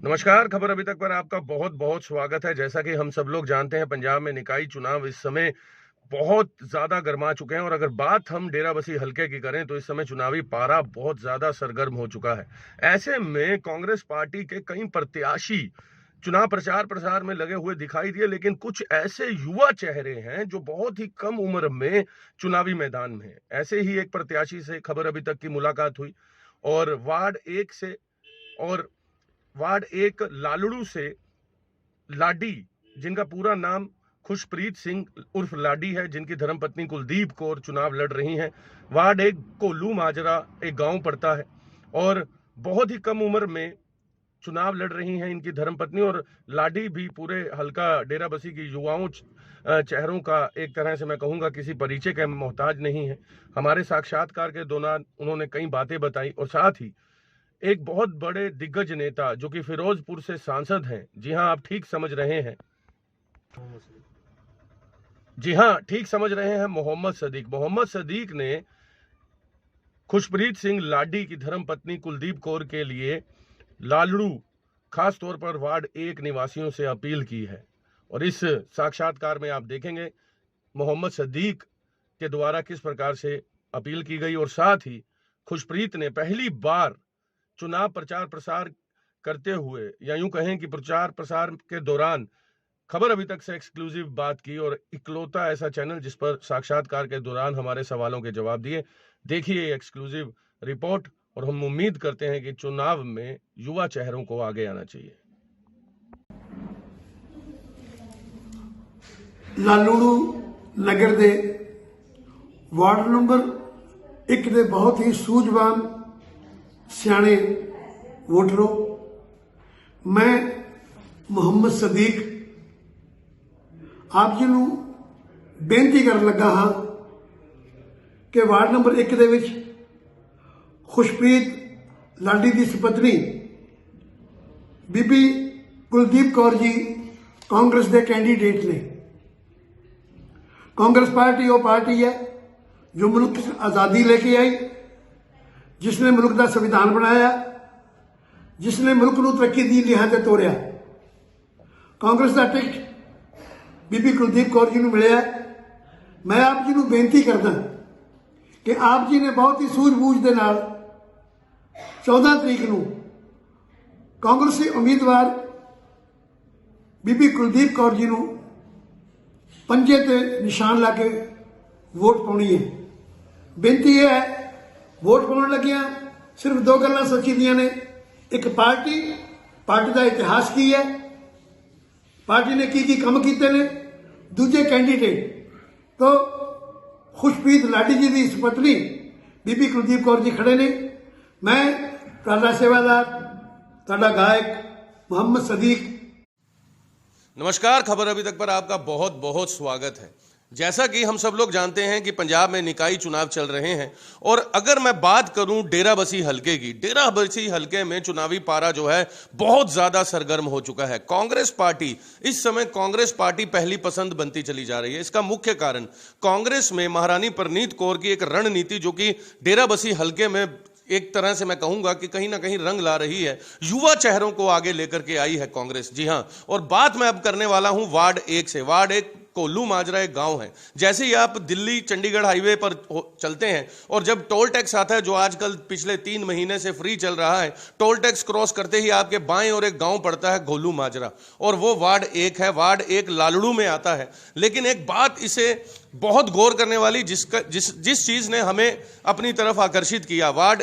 नमस्कार। खबर अभी तक पर आपका बहुत बहुत स्वागत है। जैसा कि हम सब लोग जानते हैं, पंजाब में निकाय चुनाव इस समय बहुत ज्यादा गर्मा चुके हैं और अगर बात हम डेराबस्सी हलके की करें तो इस समय चुनावी पारा बहुत ज्यादा सरगर्म हो चुका है। ऐसे में कांग्रेस पार्टी के कई प्रत्याशी चुनाव प्रचार प्रसार में लगे हुए दिखाई दिए, लेकिन कुछ ऐसे युवा चेहरे हैं जो बहुत ही कम उम्र में चुनावी मैदान में हैं। ऐसे ही एक प्रत्याशी से खबर अभी तक की मुलाकात हुई और वार्ड एक लालड़ू से लाडी, जिनका पूरा नाम खुशप्रीत सिंह उर्फ लाडी है, जिनकी धर्मपत्नी कुलदीप कौर चुनाव लड़ रही हैं। वार्ड एक कोल्लू माजरा एक गांव पड़ता है और बहुत ही कम उम्र में चुनाव लड़ रही हैं इनकी धर्मपत्नी। और लाडी भी पूरे हल्का डेराबस्सी की युवाओं चेहरों का एक तरह से मैं कहूंगा किसी परिचय के मोहताज नहीं है। हमारे साक्षात्कार के दौरान उन्होंने कई बातें बताई और साथ ही एक बहुत बड़े दिग्गज नेता जो कि फिरोजपुर से सांसद हैं, जी हां आप ठीक समझ रहे हैं, मोहम्मद सदीक ने खुशप्रीत सिंह लाडी की धर्मपत्नी कुलदीप कौर के लिए लालड़ू खास तौर पर वार्ड एक निवासियों से अपील की है। और इस साक्षात्कार में आप देखेंगे मोहम्मद सदीक के द्वारा किस प्रकार से अपील की गई और साथ ही खुशप्रीत ने पहली बार चुनाव प्रचार प्रसार करते हुए या यूं कहें कि प्रचार प्रसार के दौरान खबर अभी तक से एक्सक्लूसिव बात की और इकलौता ऐसा चैनल जिस पर साक्षात्कार के दौरान हमारे सवालों के जवाब दिए। देखिए एक्सक्लूसिव रिपोर्ट और हम उम्मीद करते हैं कि चुनाव में युवा चेहरों को आगे आना चाहिए। लालड़ू नगर दे वार्ड नंबर 1 दे बहुत ही सूझवान सियाणे वोटरों, मैं मुहम्मद सदीक आप जी नूं बेनती कर लगा हाँ कि वार्ड नंबर 1 दे विच खुशप्रीत लाडी की सुपत्नी बीबी कुलदीप कौर जी कांग्रेस के कैंडीडेट ने। कांग्रेस पार्टी वो पार्टी है जो मुल्क की आज़ादी लेके आई, जिसने मुल्क का संविधान बनाया, जिसने मुल्क को तरक्की दी लिहाज से तोड़िया। कांग्रेस का टिकट बीबी कुलदीप कौर जी को मिले। मैं आप जी को बेनती करदा कि आप जी ने बहुत ही सूझबूझ के नाल 14 तरीक को कांग्रेसी उम्मीदवार बीबी कुलदीप कौर जी को पंजे ते निशान ला के वोट पानी है। बेनती यह है, वोट पाने लगिया सिर्फ 2 गल्लां सोची दियां ने। एक पार्टी का इतिहास की है, पार्टी ने की काम किए ने। दूजे कैंडीडेट तो खुशप्रीत लाडी जी की सुपत्नी बीबी कुलदीप कौर जी खड़े ने। मैं तुहाडा सेवादार, तुहाडा गायक मोहम्मद सदीक। नमस्कार। खबर अभी तक पर आपका बहुत बहुत स्वागत है। जैसा कि हम सब लोग जानते हैं कि पंजाब में निकाय चुनाव चल रहे हैं और अगर मैं बात करूं डेराबस्सी हलके की, डेराबस्सी हलके में चुनावी पारा जो है बहुत ज्यादा सरगर्म हो चुका है। कांग्रेस पार्टी इस समय पहली पसंद बनती चली जा रही है। इसका मुख्य कारण कांग्रेस में महारानी परनीत कौर की एक रणनीति जो कि डेराबस्सी हलके में एक तरह से मैं कहूंगा कि कहीं ना कहीं रंग ला रही है, युवा चेहरों को आगे लेकर के आई है कांग्रेस। जी हां, और बात मैं अब करने वाला हूं वार्ड 1 से। वार्ड 1 कोल्लू माजरा एक गांव है। जैसे ही आप दिल्ली चंडीगढ़ हाईवे पर चलते हैं और जब टोल टैक्स आता है जो आजकल पिछले 3 महीने से फ्री चल रहा है, टोल टैक्स क्रॉस करते ही आपके बाएं और एक गांव पड़ता है कोल्लू माजरा और वो वार्ड 1 है। वार्ड 1 लालड़ू में आता है। लेकिन एक बात इसे बहुत गौर करने वाली जिस चीज ने हमें अपनी तरफ आकर्षित किया, वार्ड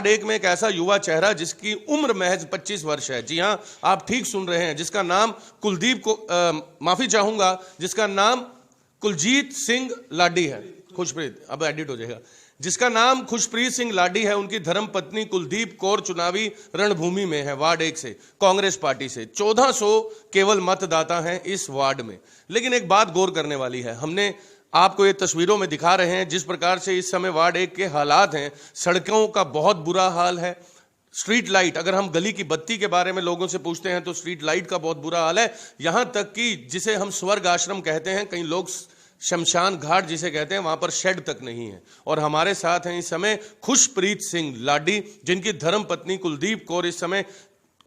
एक में एक ऐसा युवा चेहरा जिसकी उम्र महज 25 वर्ष है। जी हां, आप ठीक सुन रहे हैं, जिसका नाम जिसका नाम कुलजीत सिंह लाडी है। खुशप्रीत, अब एडिट हो जाएगा। जिसका नाम खुशप्रीत सिंह लाडी है, उनकी धर्मपत्नी कुलदीप कौर चुनावी रणभूमि में है। वार्ड 1 से कांग्रेस पार्टी से 1400 केवल मतदाता हैं इस वार्ड में। लेकिन एक बात गौर करने वाली है, हमने आपको ये तस्वीरों में दिखा रहे हैं जिस प्रकार से इस समय वार्ड 1 के हालात हैं। सड़कों का बहुत बुरा हाल है। स्ट्रीट लाइट, अगर हम गली की बत्ती के बारे में लोगों से पूछते हैं तो स्ट्रीट लाइट का बहुत बुरा हाल है। यहां तक कि जिसे हम स्वर्ग आश्रम कहते हैं, कई लोग शमशान घाट जिसे कहते हैं, वहां पर शेड तक नहीं है। और हमारे साथ हैं इस समय खुशप्रीत सिंह लाडी, जिनकी धर्मपत्नी कुलदीप कौर इस समय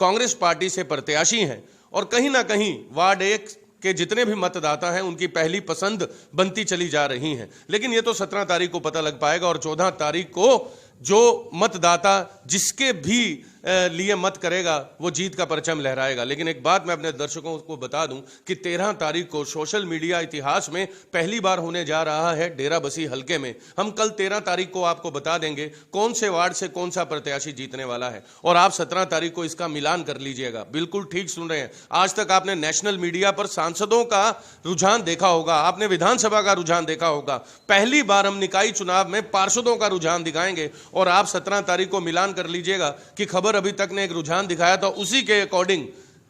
कांग्रेस पार्टी से प्रत्याशी हैं और कहीं ना कहीं वार्ड 1 के जितने भी मतदाता हैं उनकी पहली पसंद बनती चली जा रही हैं। लेकिन ये तो 17 तारीख को पता लग पाएगा और 14 तारीख को जो मतदाता जिसके भी लिए मत करेगा वो जीत का परचम लहराएगा। लेकिन एक बात मैं अपने दर्शकों को बता दूं कि 13 तारीख को सोशल मीडिया इतिहास में पहली बार होने जा रहा है डेराबस्सी हलके में। हम कल 13 तारीख को आपको बता देंगे कौन से वार्ड से कौन सा प्रत्याशी जीतने वाला है और आप 17 तारीख को इसका मिलान कर लीजिएगा। बिल्कुल ठीक सुन रहे हैं। आज तक आपने नेशनल मीडिया पर सांसदों का रुझान देखा होगा, आपने विधानसभा का रुझान देखा होगा। पहली बार हम निकाय चुनाव में पार्षदों का रुझान दिखाएंगे और आप 17 तारीख को मिलान कर लीजिएगा कि खबर अभी तक ने एक रुझान दिखाया था, उसी के अकॉर्डिंग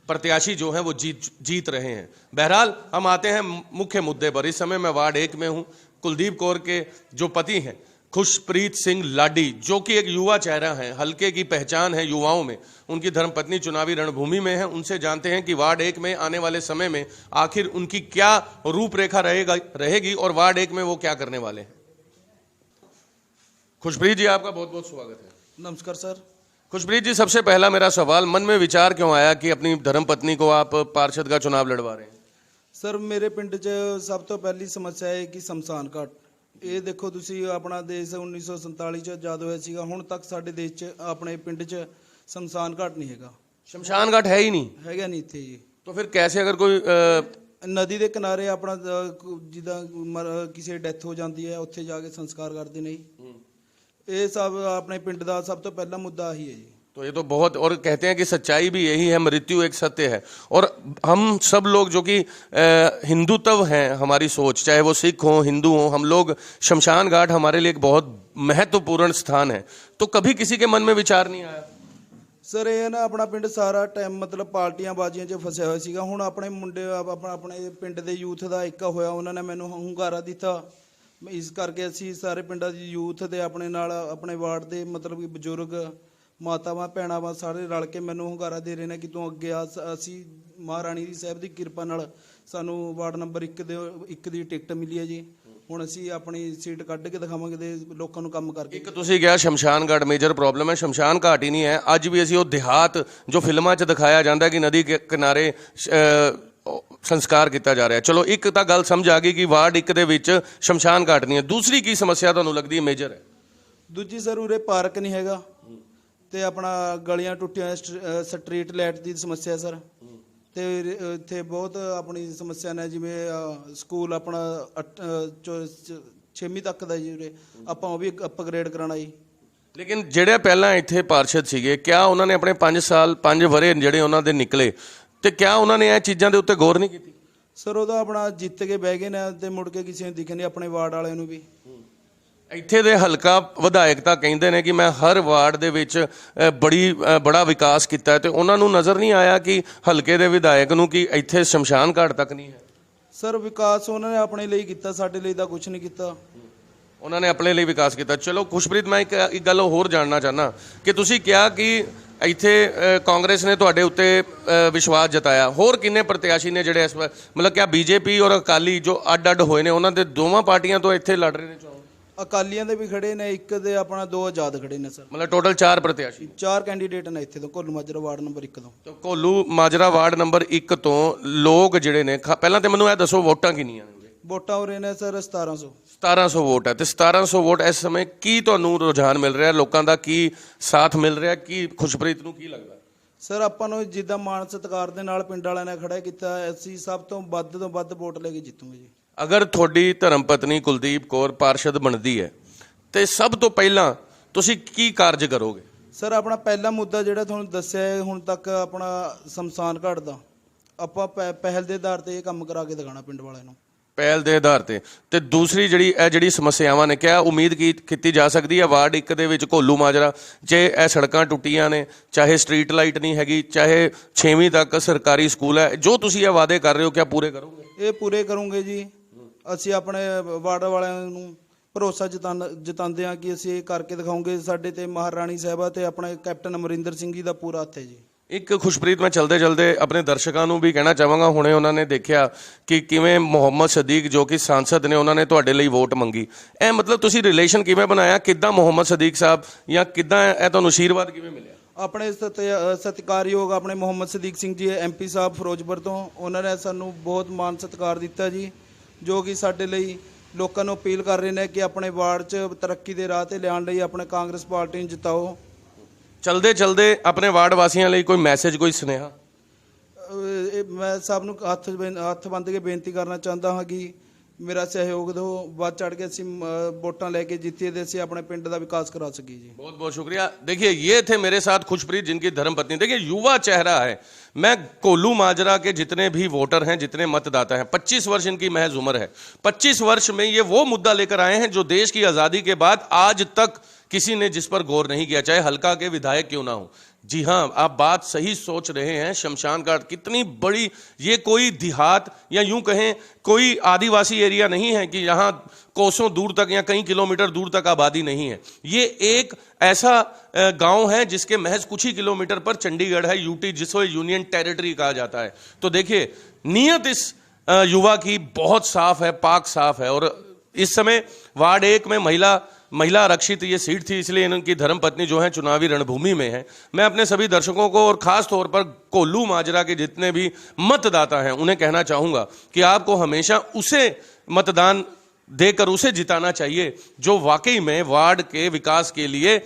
प्रत्याशी जो हैं वो जीत रहे हैं। बहरहाल हम आते हैं मुख्य मुद्दे पर। इस समय मैं वार्ड 1 में हूं। कुलदीप कौर के जो पति हैं खुशप्रीत सिंह लाडी, जो कि एक युवा चेहरा है, हल्के की पहचान है युवाओं में, उनकी धर्मपत्नी चुनावी रणभूमि में है। उनसे जानते हैं कि वार्ड 1 में आने वाले समय में आखिर उनकी क्या रूपरेखा रहेगी और वार्ड 1 में वो क्या करने वाले हैं। खुशप्रीत जी, आपका बहुत बहुत स्वागत है। नमस्कार सर। खुशप्रीत जी, सबसे पहला मेरा सवाल, मन में विचार क्यों आया कि अपनी धर्मपत्नी को आप पार्षद का चुनाव लड़वा रहे हैं? सर मेरे ਪਿੰਡ 'ਚ ਸਭ ਤੋਂ ਪਹਿਲੀ ਸਮੱਸਿਆ ਹੈ ਕਿ ਸ਼ਮਸ਼ਾਨ ਘਾਟ। ਇਹ ਦੇਖੋ ਤੁਸੀਂ, ਆਪਣਾ ਦੇਸ਼ 1947 'ਚ ਆਜ਼ਾਦ ਹੋਇਆ ਸੀਗਾ, ਹੁਣ ਤੱਕ ਸਾਡੇ ਦੇਸ਼ 'ਚ ਆਪਣੇ ਪਿੰਡ 'ਚ ਸ਼ਮਸ਼ਾਨ ਘਾਟ ਨਹੀਂ ਹੈਗਾ। शमशान घाट है ही नहीं? ਹੈਗਾ ਨਹੀਂ ਇੱਥੇ ਜੀ। तो फिर कैसे, अगर कोई ਨਦੀ ਦੇ ਕਿਨਾਰੇ ਆਪਣਾ ਜਿੱਦਾਂ ਕਿਸੇ ਡੈਥ ਹੋ ਜਾਂਦੀ ਹੈ ਉੱਥੇ ਜਾ ਕੇ ਸੰਸਕਾਰ ਕਰਦੇ ਨੇ ਜੀ। ਇਹ ਸਭ ਆਪਣੇ ਪਿੰਡ ਦਾ ਸਭ ਤੋਂ ਪਹਿਲਾ ਮੁੱਦਾ ਆਹੀ ਹੈ ਜੀ। तो ये तो बहुत, और कहते हैं कि सच्चाई भी यही है, मृत्यु एक सत्य है। और हम सब लोग जो कि हिंदुत्व हैं, हमारी सोच, चाहे वो सिख हो हिंदू हो, हम लोग शमशान घाट हमारे लिए एक बहुत महत्वपूर्ण स्थान है। तो कभी किसी के मन में विचार नहीं आया? ਸਰ ਇਹ ਨਾ ਆਪਣਾ ਪਿੰਡ ਸਾਰਾ ਟਾਈਮ ਮਤਲਬ ਪਾਰਟੀਆਂ ਬਾਜ਼ੀਆਂ 'ਚ ਫਸਿਆ ਹੋਇਆ ਸੀਗਾ। ਹੁਣ ਆਪਣੇ ਮੁੰਡੇ ਆਪਣੇ ਪਿੰਡ ਦੇ ਯੂਥ ਦਾ ਇੱਕ ਹੋਇਆ, ਉਹਨਾਂ ਨੇ ਮੈਨੂੰ ਹੁੰਗਾਰਾ ਦਿੱਤਾ। ਇਸ ਕਰਕੇ ਅਸੀਂ ਸਾਰੇ ਪਿੰਡਾਂ ਦੀ ਯੂਥ ਦੇ ਆਪਣੇ ਨਾਲ ਆਪਣੇ ਵਾਰਡ ਦੇ ਮਤਲਬ ਕਿ ਬਜ਼ੁਰਗ ਮਾਤਾਵਾਂ ਭੈਣਾਂ ਵਾ ਸਾਰੇ ਰਲ ਕੇ ਮੈਨੂੰ ਹੁੰਗਾਰਾ ਦੇ ਰਹੇ ਨੇ ਕਿ ਤੂੰ ਅੱਗੇ ਆ। ਅਸੀਂ ਮਹਾਰਾਣੀ ਦੀ ਸਾਹਿਬ ਦੀ ਕਿਰਪਾ ਨਾਲ ਸਾਨੂੰ ਵਾਰਡ ਨੰਬਰ 1 ਦੀ ਟਿਕਟ ਮਿਲੀ ਹੈ ਜੀ। ਹੁਣ ਅਸੀਂ ਆਪਣੀ ਸੀਟ ਕੱਢ ਕੇ ਦਿਖਾਵਾਂਗੇ ਤੇ ਲੋਕਾਂ ਨੂੰ ਕੰਮ ਕਰਕੇ। ਇੱਕ ਤੁਸੀਂ ਕਿਹਾ ਸ਼ਮਸ਼ਾਨ ਘਾਟ ਮੇਜਰ ਪ੍ਰੋਬਲਮ ਹੈ, ਸ਼ਮਸ਼ਾਨ ਘਾਟ ਹੀ ਨਹੀਂ ਹੈ। ਅੱਜ ਵੀ ਅਸੀਂ ਉਹ ਦਿਹਾਤ ਜੋ ਫਿਲਮਾਂ 'ਚ ਦਿਖਾਇਆ ਜਾਂਦਾ ਕਿ ਨਦੀ ਕੇ ਕਿਨਾਰੇ ਸੰਸਕਾਰ ਕੀਤਾ ਜਾ ਰਿਹਾ। ਚਲੋ ਇੱਕ ਤਾਂ ਗੱਲ ਸਮਝ ਆ ਗਈ ਕਿ ਵਾਰਡ 1 ਦੇ ਵਿੱਚ ਸ਼ਮਸ਼ਾਨ ਘਾਟ ਨਹੀਂ ਹੈ। ਦੂਸਰੀ ਕੀ ਸਮੱਸਿਆ ਤੁਹਾਨੂੰ ਲੱਗਦੀ ਹੈ ਮੇਜਰ ਹੈ? ਦੂਜੀ ਸਰ ਉਰੇ ਪਾਰਕ ਨਹੀਂ ਹੈਗਾ ਤੇ ਆਪਣਾ ਗਲੀਆਂ ਟੁੱਟੀਆਂ, ਸਟਰੀਟ ਲਾਈਟ ਦੀ ਸਮੱਸਿਆ ਸਰ। ਤੇ ਇੱਥੇ ਬਹੁਤ ਆਪਣੀ ਸਮੱਸਿਆ ਨੇ, ਜਿਵੇਂ ਸਕੂਲ ਆਪਣਾ 6ਵੀਂ ਤੱਕ ਦਾ ਜੀ ਉਰੇ ਆਪਾਂ ਉਹ ਵੀ ਅਪਗ੍ਰੇਡ ਕਰਾਉਣਾ ਜੀ। ਲੇਕਿਨ ਜਿਹੜੇ ਪਹਿਲਾਂ ਇੱਥੇ ਪਾਰਸ਼ਦ ਸੀਗੇ, ਕਿਆ ਉਹਨਾਂ ਨੇ ਆਪਣੇ 5 ਵਰ੍ਹੇ ਜਿਹੜੇ ਉਹਨਾਂ ਦੇ ਨਿਕਲੇ ਤੇ ਕਿਆ ਉਹਨਾਂ ਨੇ ਇਹ ਚੀਜ਼ਾਂ ਦੇ ਉੱਤੇ ਗੌਰ ਨਹੀਂ ਕੀਤੀ? ਸਰ ਉਹਦਾ ਆਪਣਾ ਜਿੱਤ ਕੇ ਬਹਿ ਗਏ ਨੇ ਤੇ ਮੁੜ ਕੇ ਕਿਸੇ ਨੂੰ ਦਿਖੇ ਨਹੀਂ, ਆਪਣੇ ਵਾਰਡ ਵਾਲਿਆਂ ਨੂੰ ਵੀ। ਇੱਥੇ ਦੇ ਹਲਕਾ ਵਿਧਾਇਕ ਤਾਂ ਕਹਿੰਦੇ ਨੇ ਕਿ ਮੈਂ ਹਰ ਵਾਰਡ ਦੇ ਵਿੱਚ ਬੜਾ ਵਿਕਾਸ ਕੀਤਾ ਹੈ, ਤੇ ਉਹਨਾਂ ਨੂੰ ਨਜ਼ਰ ਨਹੀਂ ਆਇਆ ਕਿ ਹਲਕੇ ਦੇ ਵਿਧਾਇਕ ਨੂੰ ਕਿ ਇੱਥੇ ਸ਼ਮਸ਼ਾਨ ਘਾਟ ਤੱਕ ਨਹੀਂ ਹੈ? ਸਰ ਵਿਕਾਸ ਉਹਨਾਂ ਨੇ ਆਪਣੇ ਲਈ ਕੀਤਾ, ਸਾਡੇ ਲਈ ਤਾਂ ਕੁਝ ਨਹੀਂ ਕੀਤਾ। ਉਹਨਾਂ ਨੇ ਆਪਣੇ ਲਈ ਵਿਕਾਸ ਕੀਤਾ। ਚਲੋ ਖੁਸ਼ਪ੍ਰੀਤ, ਮੈਂ ਇੱਕ ਗੱਲ ਹੋਰ ਜਾਣਨਾ ਚਾਹੁੰਦਾ ਕਿ ਤੁਸੀਂ ਕਿਹਾ ਕਿ ਇੱਥੇ ਕਾਂਗਰਸ ਨੇ ਤੁਹਾਡੇ ਉੱਤੇ ਵਿਸ਼ਵਾਸ ਜਤਾਇਆ। ਹੋਰ ਕਿੰਨੇ ਪ੍ਰਤਿਆਸ਼ੀ ਨੇ ਜਿਹੜੇ ਇਸ ਵਾਰ, ਮਤਲਬ ਕਿਆ ਬੀਜੇਪੀ ਔਰ ਅਕਾਲੀ ਜੋ ਅੱਡ ਹੋਏ ਨੇ, ਉਹਨਾਂ ਦੇ ਦੋਵਾਂ ਪਾਰਟੀਆਂ ਤੋਂ ਇੱਥੇ ਲੜ ਰਹੇ ਨੇ ਚੋਣ? ਅਕਾਲੀਆਂ ਦੇ ਵੀ ਖੜੇ ਨੇ, ਇੱਕ ਦੇ ਆਪਣਾ 2 ਆਜ਼ਾਦ ਖੜੇ ਨੇ ਸਰ। ਮਤਲਬ ਟੋਟਲ 4 ਪ੍ਰਤਿਆਸ਼ੀ, 4 ਕੈਂਡੀਡੇਟ ਨੇ ਇੱਥੇ ਤੋਂ, ਘੋਲੂ ਮਾਜਰਾ ਵਾਰਡ ਨੰਬਰ 1 ਤੋਂ। ਤਾਂ ਘੋਲੂ ਮਾਜਰਾ ਵਾਰਡ ਨੰਬਰ 1 ਤੋਂ ਲੋਕ ਜਿਹੜੇ ਨੇ, ਪਹਿਲਾਂ ਤੇ ਮੈਨੂੰ ਇਹ ਦੱਸੋ ਵੋਟਾਂ ਕਿੰਨੀਆਂ ਨੇ? ਵੋਟਾਂ ਹੋ ਰਹੇ ਨੇ ਸਰ 1700 ਵੋਟ ਹੈ। ਤੇ 1700 ਵੋਟ ਇਸ ਸਮੇਂ ਕੀ ਤੁਹਾਨੂੰ ਰੁਝਾਨ ਮਿਲ ਰਿਹਾ, ਲੋਕਾਂ ਦਾ ਕੀ ਸਾਥ ਮਿਲ ਰਿਹਾ, ਕੀ ਖੁਸ਼ਪ੍ਰੀਤ ਨੂੰ ਕੀ ਲੱਗਦਾ? ਸਰ ਆਪਾਂ ਨੂੰ ਜਿੱਦਾਂ ਮਾਣ ਸਤਿਕਾਰ ਦੇ ਨਾਲ ਪਿੰਡ ਵਾਲਿਆਂ ਨੇ ਖੜਾ ਕੀਤਾ, ਅਸੀਂ ਸਭ ਤੋਂ ਵੱਧ ਵੋਟ ਲੈ ਕੇ ਜਿੱਤੂਗੇ ਜੀ। ਅਗਰ ਤੁਹਾਡੀ ਧਰਮ ਪਤਨੀ ਕੁਲਦੀਪ ਕੌਰ ਪਾਰਸ਼ਦ ਬਣਦੀ ਹੈ ਤੇ ਸਭ ਤੋਂ ਪਹਿਲਾਂ ਤੁਸੀਂ ਕੀ ਕਾਰਜ ਕਰੋਗੇ? ਸਰ ਆਪਣਾ ਪਹਿਲਾ ਮੁੱਦਾ ਜਿਹੜਾ ਤੁਹਾਨੂੰ ਦੱਸਿਆ ਹੈ ਹੁਣ ਤੱਕ, ਆਪਣਾ ਸ਼ਮਸ਼ਾਨ ਘਾਟ ਦਾ ਆਪਾਂ ਪਹਿਲ ਦੇ ਆਧਾਰ ਤੇ ਇਹ ਕੰਮ ਕਰਾ ਕੇ ਦਿਖਾਉਣਾ ਪਿੰਡ ਵਾਲਿਆਂ ਨੂੰ। ਪਹਿਲ ਦੇ ਆਧਾਰ ਤੇ ਦੂਸਰੀ ਜਿਹੜੀ ਸਮੱਸਿਆਵਾਂ ਨੇ, ਕਿਆ ਉਮੀਦ ਕੀਤੀ ਜਾ ਸਕਦੀ ਹੈ ਵਾਰਡ 1 ਦੇ ਵਿੱਚ ਘੋਲੂ ਮਾਜਰਾ ਜੇ ਇਹ ਸੜਕਾਂ ਟੁੱਟੀਆਂ ਨੇ, ਚਾਹੇ ਸਟਰੀਟ ਲਾਈਟ ਨਹੀਂ ਹੈਗੀ, ਚਾਹੇ 6ਵੀਂ ਤੱਕ ਸਰਕਾਰੀ ਸਕੂਲ ਹੈ, ਜੋ ਤੁਸੀਂ ਇਹ ਵਾਅਦੇ ਕਰ ਰਹੇ ਹੋ ਕਿਆ ਪੂਰੇ ਕਰੋਗੇ? ਇਹ ਪੂਰੇ ਕਰੂੰਗੇ ਜੀ। ਅਸੀਂ ਆਪਣੇ ਵਾਰਡ ਵਾਲਿਆਂ ਨੂੰ ਭਰੋਸਾ ਜਤਾਉਂਦੇ ਹਾਂ ਕਿ ਅਸੀਂ ਇਹ ਕਰਕੇ ਦਿਖਾਉਂਗੇ। ਸਾਡੇ ਤੇ ਮਹਾਰਾਣੀ ਸਾਹਿਬਾ ਤੇ ਆਪਣੇ ਕੈਪਟਨ ਅਮਰਿੰਦਰ ਸਿੰਘ ਜੀ ਦਾ ਪੂਰਾ ਹੱਥ ਹੈ ਜੀ। ਇੱਕ ਖੁਸ਼ਪ੍ਰੀਤ, ਮੈਂ ਚਲਦੇ ਆਪਣੇ ਦਰਸ਼ਕਾਂ ਨੂੰ ਵੀ ਕਹਿਣਾ ਚਾਹਾਂਗਾ, ਹੁਣੇ ਉਹਨਾਂ ਨੇ ਦੇਖਿਆ ਕਿ ਕਿਵੇਂ ਮੁਹੰਮਦ ਸਦੀਕ ਜੋ ਕਿ ਸਾਂਸਦ ਨੇ, ਉਹਨਾਂ ਨੇ ਤੁਹਾਡੇ ਲਈ ਵੋਟ ਮੰਗੀ। ਇਹ ਮਤਲਬ ਤੁਸੀਂ ਰਿਲੇਸ਼ਨ ਕਿਵੇਂ ਬਣਾਇਆ, ਕਿੱਦਾਂ ਮੁਹੰਮਦ ਸਦੀਕ ਸਾਹਿਬ ਜਾਂ ਕਿੱਦਾਂ ਇਹ ਤੁਹਾਨੂੰ ਆਸ਼ੀਰਵਾਦ ਕਿਵੇਂ ਮਿਲਿਆ? ਆਪਣੇ ਸਤਿਕਾਰਯੋਗ ਆਪਣੇ ਮੁਹੰਮਦ ਸਦੀਕ ਸਿੰਘ ਜੀ MP ਸਾਹਿਬ ਫਿਰੋਜ਼ਪੁਰ ਤੋਂ, ਉਹਨਾਂ ਨੇ ਸਾਨੂੰ ਬਹੁਤ ਮਾਣ ਸਤਿਕਾਰ ਦਿੱਤਾ ਜੀ, ਜੋ ਕਿ ਸਾਡੇ ਲਈ ਲੋਕਾਂ ਨੂੰ ਅਪੀਲ ਕਰ ਰਹੇ ਨੇ ਕਿ ਆਪਣੇ ਵਾਰਡ 'ਚ ਤਰੱਕੀ ਦੇ ਰਾਹ ਤੇ ਲਿਆਉਣ ਲਈ ਆਪਣੇ ਕਾਂਗਰਸ ਪਾਰਟੀ ਨੂੰ ਜਿਤਾਓ। ਚਲਦੇ ਚਲਦੇ ਆਪਣੇ ਵਾਰਡ ਵਾਸੀਆਂ ਲਈ ਕੋਈ ਮੈਸੇਜ, ਕੋਈ ਸੁਨੇਹਾ? ਮੈਂ ਸਭ ਨੂੰ ਹੱਥ ਬੰਨ੍ਹ ਕੇ ਬੇਨਤੀ ਕਰਨਾ ਚਾਹੁੰਦਾ ਹਾਂ ਕਿ मेरा सहयोग दो, बढ़ चढ़ के ਅਸੀਂ ਵੋਟਾਂ ਲੈ ਕੇ ਜਿੱਤੀਏ ਤੇ ਅਸੀਂ ਆਪਣੇ ਪਿੰਡ ਦਾ ਵਿਕਾਸ करा सकी जी। बहुत बहुत शुक्रिया। देखिए ये थे मेरे साथ खुशप्रीत, जिनकी धर्मपत्नी। देखिए युवा चेहरा है। मैं कोल्लू माजरा के जितने भी वोटर हैं, जितने मतदाता हैं, 25 वर्ष इनकी महज उम्र है। 25 वर्ष में ये वो मुद्दा लेकर आए हैं जो देश की आज़ादी के बाद आज तक किसी ने जिस पर गौर नहीं किया, चाहे हल्का के विधायक क्यों ना हो। जी हाँ, आप बात सही सोच रहे हैं। शमशान घाट कितनी बड़ी, ये कोई देहात या यूं कहें कोई आदिवासी एरिया नहीं है कि यहाँ कोसों दूर तक या कई किलोमीटर दूर तक आबादी नहीं है। ये एक ऐसा गांव है जिसके महज कुछ ही किलोमीटर पर चंडीगढ़ है, यूटी, जिसको यूनियन टेरिटरी कहा जाता है। तो देखिए नीयत इस युवा की बहुत साफ है, पाक साफ है। और इस समय वार्ड 1 में महिला आरक्षित ये सीट थी, इसलिए इनकी धर्मपत्नी जो है चुनावी रणभूमि में है। मैं अपने सभी दर्शकों को और खास तौर पर कोल्लू माजरा के जितने भी मतदाता हैं उन्हें कहना चाहूंगा कि आपको हमेशा उसे मतदान देकर उसे जिताना चाहिए जो वाकई में वार्ड के विकास के लिए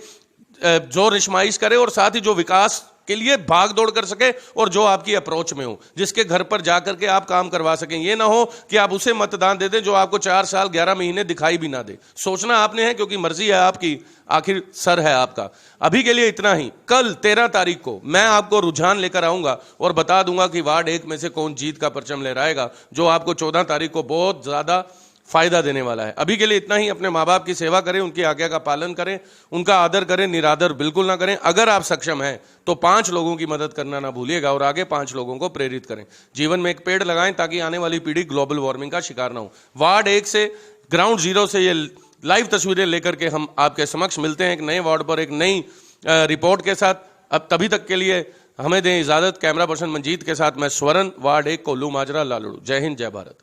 जोर आजमाइश करे और साथ ही जो विकास के लिए भाग दौड़ कर सके और जो आपकी अप्रोच में हो, जिसके घर पर जाकर के आप काम करवा सकें। ये ना हो कि आप उसे मतदान दे दें जो आपको 4 साल 11 महीने दिखाई भी ना दे। सोचना आपने है, क्योंकि मर्जी है आपकी, आखिर सर है आपका। अभी के लिए इतना ही। कल 13 तारीख को मैं आपको रुझान लेकर आऊंगा और बता दूंगा कि वार्ड 1 में से कौन जीत का परचम लहराएगा, जो आपको 14 तारीख को बहुत ज्यादा फायदा देने वाला है। अभी के लिए इतना ही। अपने माँ बाप की सेवा करें, उनकी आज्ञा का पालन करें, उनका आदर करें, निरादर बिल्कुल ना करें। अगर आप सक्षम हैं तो 5 लोगों की मदद करना ना भूलिएगा और आगे 5 लोगों को प्रेरित करें। जीवन में एक पेड़ लगाएं ताकि आने वाली पीढ़ी ग्लोबल वार्मिंग का शिकार ना हो। वार्ड 1 से, ग्राउंड जीरो से ये लाइव तस्वीरें लेकर के हम आपके समक्ष मिलते हैं एक नए वार्ड पर, एक नई रिपोर्ट के साथ। अब तभी तक के लिए हमें दें इजाजत। कैमरा पर्सन मंजीत के साथ मैं स्वरण, वार्ड 1 कोल्लू माजरा, लालड़ू। जय हिंद, जय भारत।